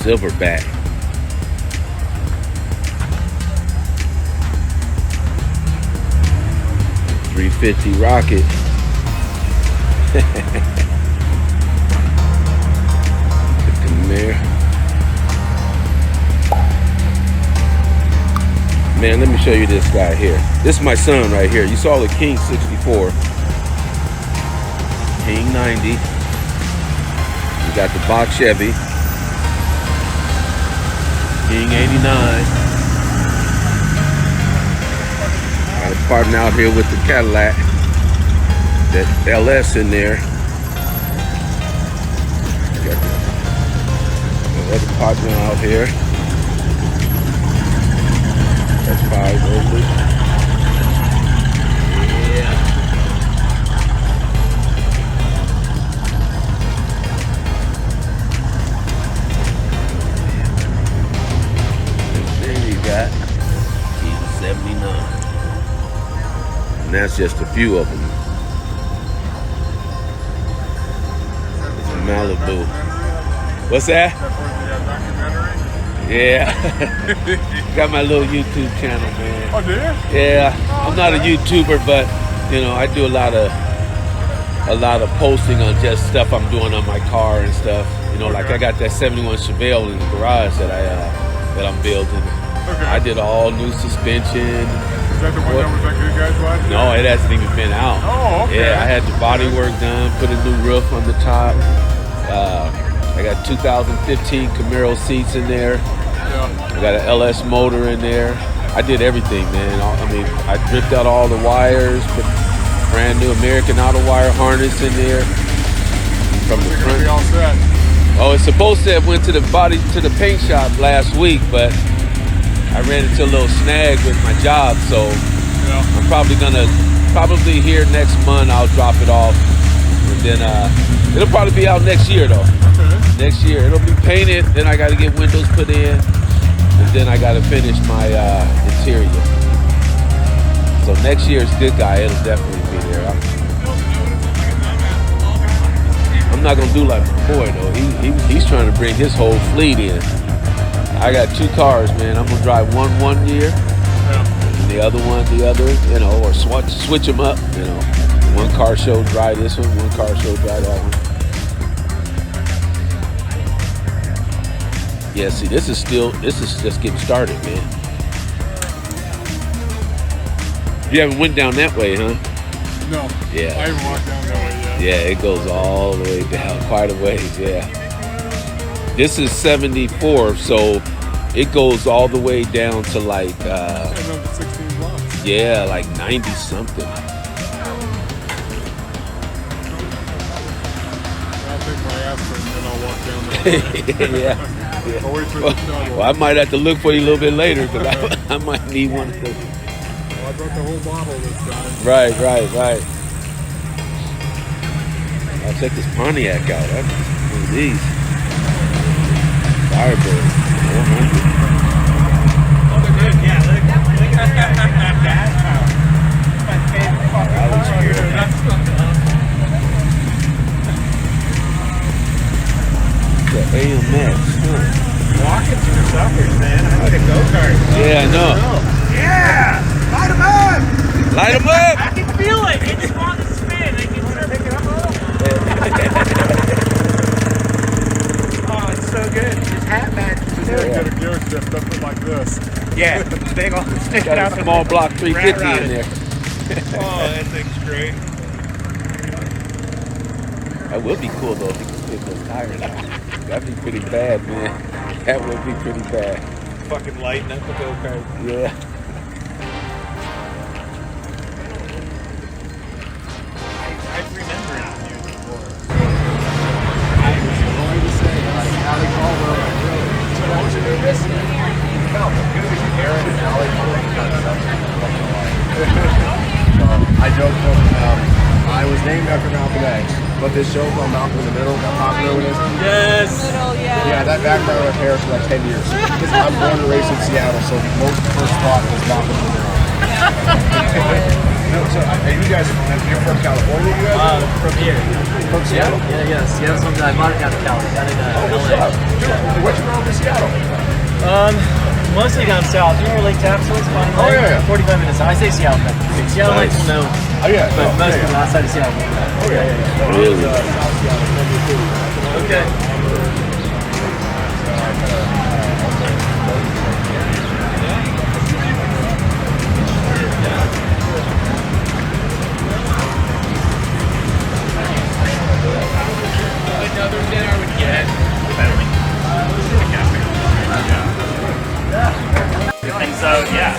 Silverback. 350 Rocket. Come there. Man, let me show you this guy here. This is my son right here. You saw the King 64. King 90. We got the box Chevy. King 89. Got a partner out here with the Cadillac. That LS in there. Got the other partner out here. That's 5 over. Yeah. And then you got King 79. And that's just a few of them. It's a Malibu. What's that? Yeah. Got my little YouTube channel, man. Oh, do you? Yeah. I'm not a YouTuber, but you know, I do a lot of posting on just stuff I'm doing on my car and stuff. You know, like I got that 71 Chevelle in the garage that I'm building. Okay. I did all new suspension. Is that the one that was like good guys last year? No, it hasn't even been out. Oh, okay. Yeah, I had the body work done, put a new roof on the top. I got 2015 Camaro seats in there. Yeah. I got an LS motor in there. I did everything, man. I mean, I dripped out all the wires, put brand new American Auto Wire harness in there. From the front. Be all set. Oh, it's supposed to have went to the paint shop last week, but I ran into a little snag with my job, so Yeah. I'm probably here next month. I'll drop it off, and then it'll probably be out next year though. Okay. Next year it'll be painted. Then I got to get windows put in, and then I got to finish my interior. So next year's good guy. It'll definitely be there. I'm not gonna do like my boy though. He's trying to bring his whole fleet in. I got 2 cars, man. I'm gonna drive one year, Yeah. and the other one the other, you know, or switch them up, you know. One car show drive this one car show drive that one. Yeah, see, this is just getting started, man. You haven't went down that way, huh? No. Yeah. I haven't walked down that way yet. Yeah, it goes all the way down, quite a ways, yeah. This is 74, so it goes all the way down to like, Another 16 blocks. yeah, like 90 something. I'll take my aspirin and then I'll walk down there. Yeah. I'll wait for the shuttle. Well, I might have to look for you a little bit later because I might need one of those. Well, I brought the whole bottle this time. Right. I'll check this Pontiac out. That's one of these. Firebird. 400. Oh, they're good. Yeah, look at that gas power. My favorite fucking car. The AMX. Huh. Walking through the suburbs, man. I need a go-kart. Yeah, I know. Yeah! Light 'em up! Light them up! I can feel it. It just wants to spin. I can start picking up. Oh, it's so good. His hat matches too. Get a gear shift up it like this. Yeah, big on sticking Got out a the small block 350 in there. Oh, that thing's great. That would be cool though if you could spin those tires out. That'd be pretty bad, man. That would be pretty bad. Fucking lighting up the go-kart. Yeah. I remember it years before. I was going to say, like, Allie Caldwell, so what was your name, Miss? No, Aaron and Allie Caldwell. I joke about it was named after Malcolm X, but this show called Malcolm in the Middle got popular with it. Yes. Yeah, that background on my parents for like 10 years. Because I'm born and raised in Seattle, so most first thought was Malcolm in the Middle. No, so, and you guys, you're from California, you guys? From here. From Seattle? Yeah. Seattle's something I bought it down to Cali. Got it in What's LA. up? What's your home in Seattle? Mostly down south. You know where Lake Tapscott is? Oh, yeah. 45 minutes. I say Seattle, but Seattle Nice. likes to know. Oh, yeah. But No, most yeah, people outside of Seattle don't know. Oh, yeah. It was South Seattle, number 2. Okay. Another dinner I would get. And so, yeah.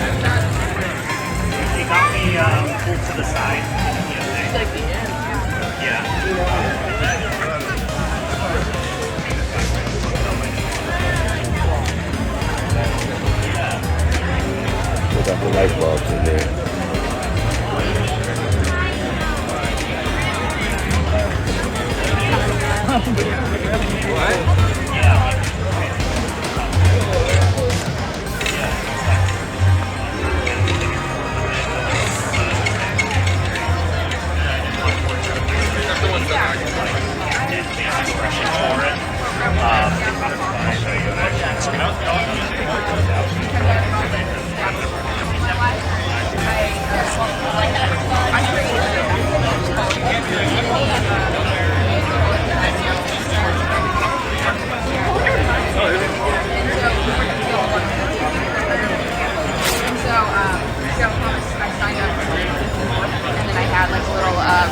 He got me pulled to the side. Yeah. We got the light bulbs in there.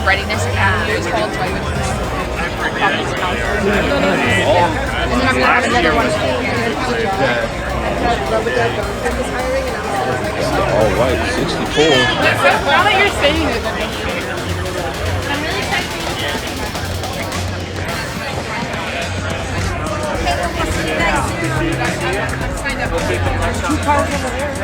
Readiness Academy it was called, so I went to this conference counselor. And then I'm gonna have another one. All right, 64. Now that you're saying it, I'm really excited. Signed up. There's 2 cars over there.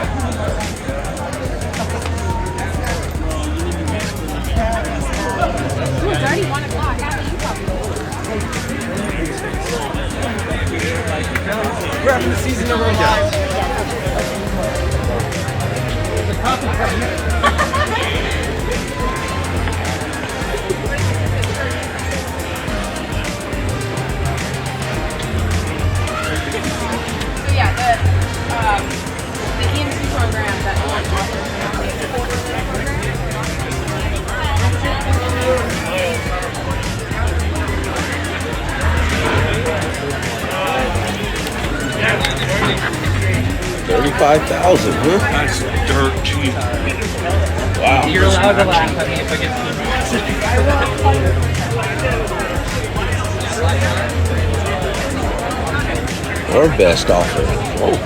Ooh, it's already 1 o'clock. How about you probably? We're having the season of our lives. So yeah, the EMC program that Orange offers is a quarter-year program. 35,000, huh? That's dirt cheap. Wow. You're allowed to laugh at me if I get Our best offer. Whoa.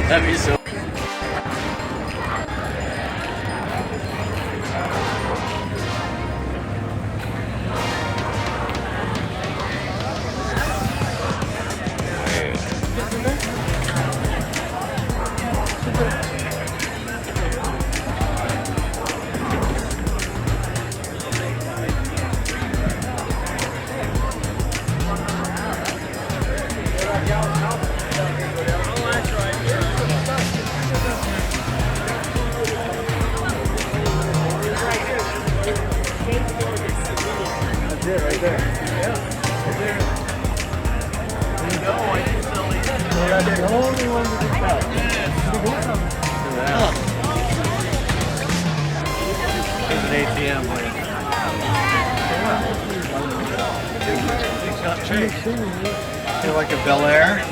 That'd be so. Feel like a Bel Air.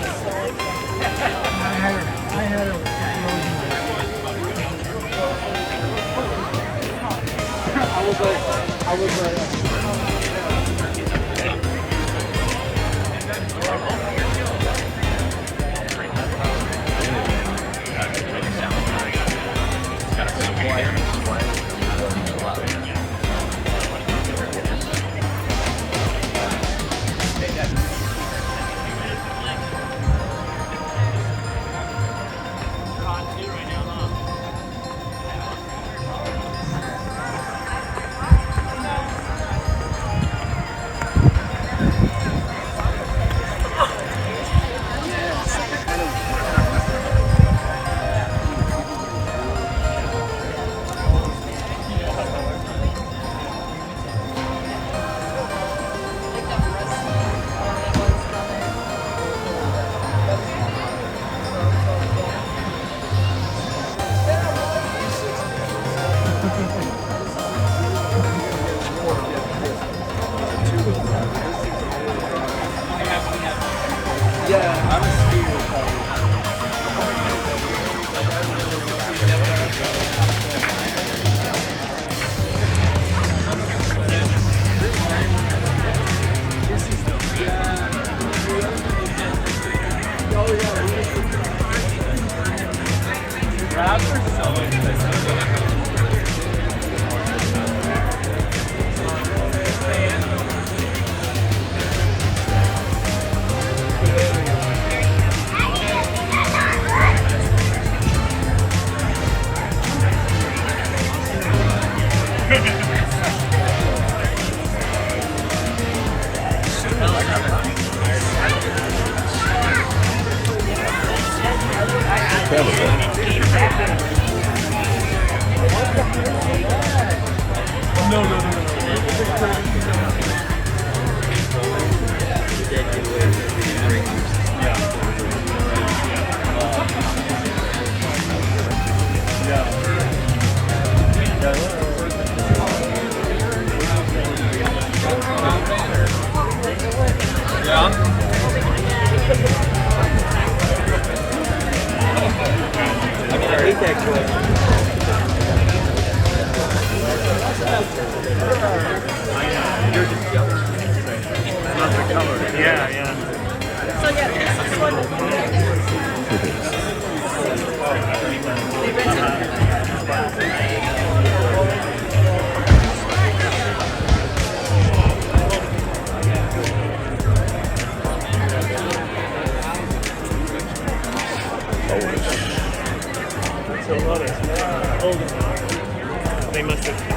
Yeah, yeah. So yeah, this is one. They must have.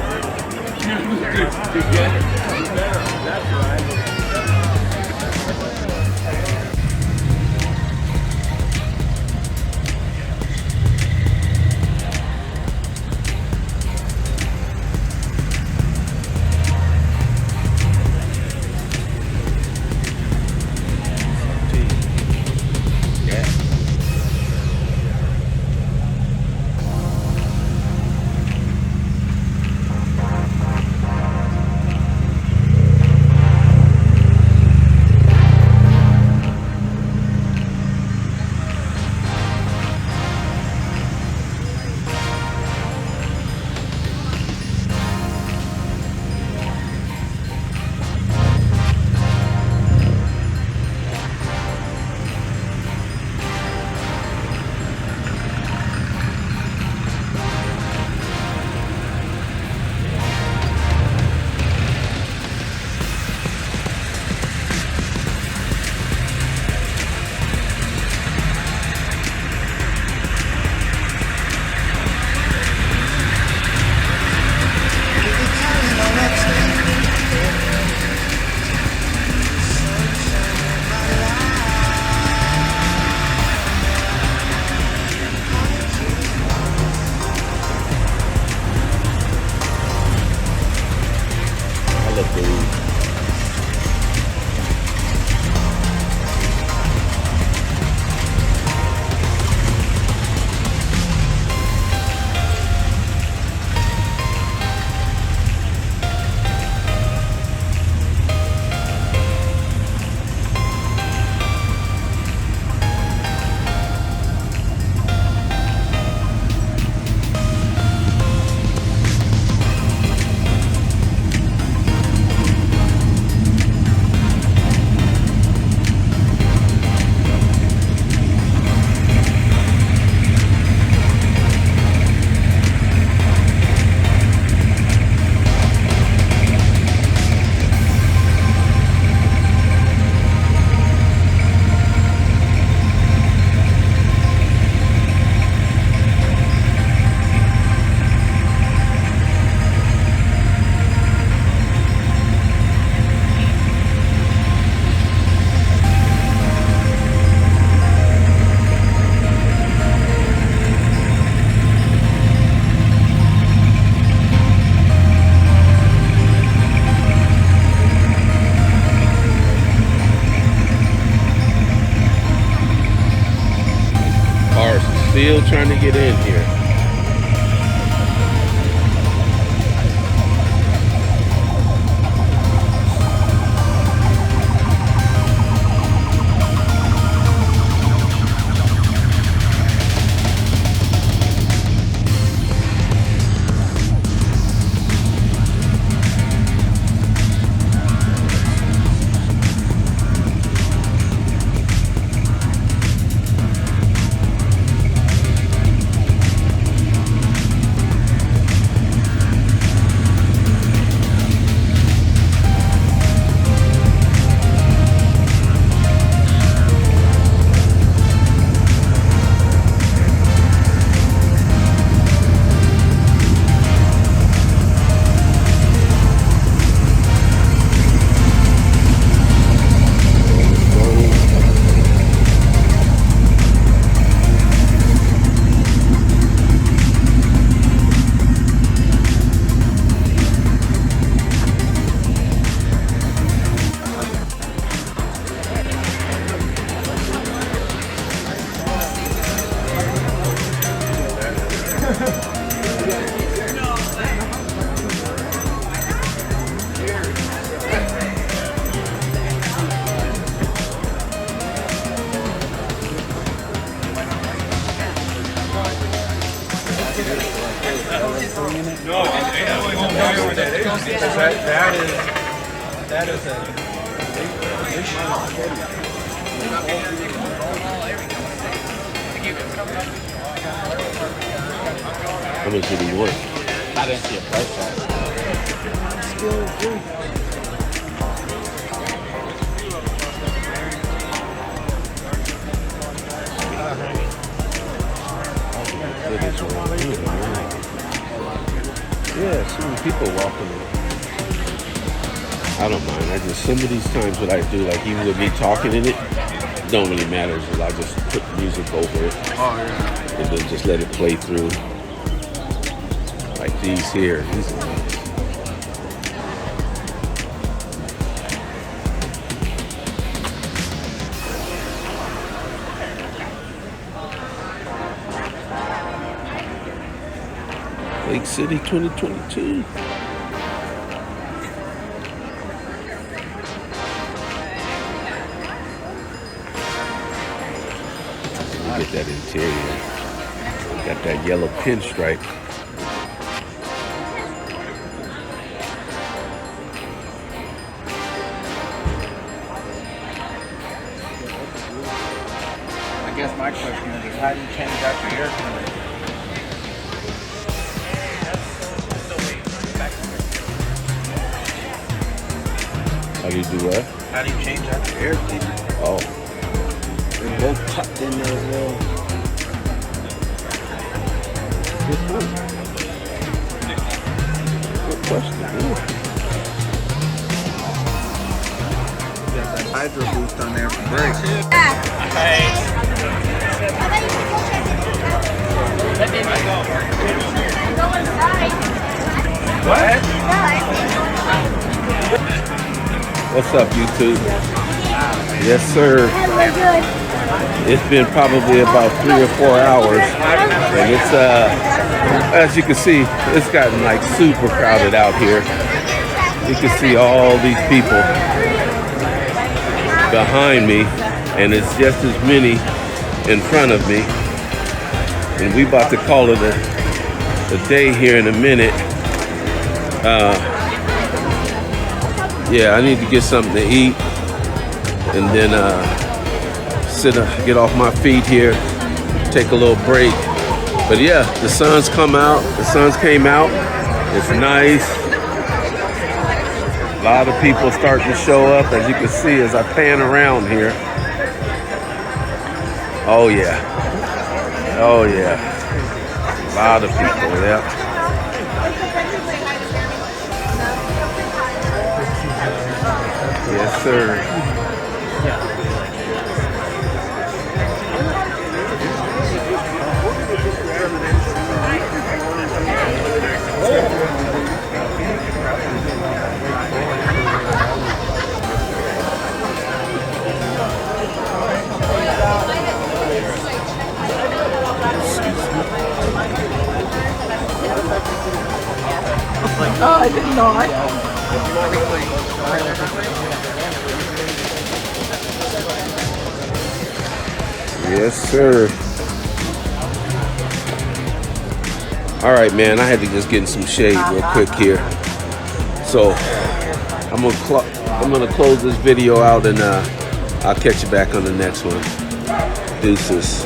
Still trying to get in here. That is a How much did he want? I didn't see a price tag. Yeah, so many people walking in. I don't mind. I just, some of these times what I do, like even with me talking in it, don't really matter. I just put music over it. Oh, yeah. And then just let it play through. Like these here. These are nice. Lake City 2022. Look at that interior. Got that yellow pinstripe. I guess my question is how do you change out your air conditioner? How do you do what? How do you change out your air conditioner? Oh, They're both tucked in there as well. good question. Yeah. Got that hydro boost on there for brakes. What's up, YouTube? Yes, sir. It's been probably about 3 or 4 hours, and it's as you can see, it's gotten like super crowded out here. You can see all these people behind me, and it's just as many in front of me. And we about to call it a day here in a minute. Yeah, I need to get something to eat, and then get off my feet here, take a little break. But yeah, the sun's come out. The sun's came out. It's nice. A lot of people starting to show up, as you can see as I pan around here. Oh yeah. Oh yeah. A lot of people, yeah. Yes, sir. I did not. Yes, sir. All right, man. I had to just get in some shade real quick here. So I'm gonna close this video out, and I'll catch you back on the next one. Deuces.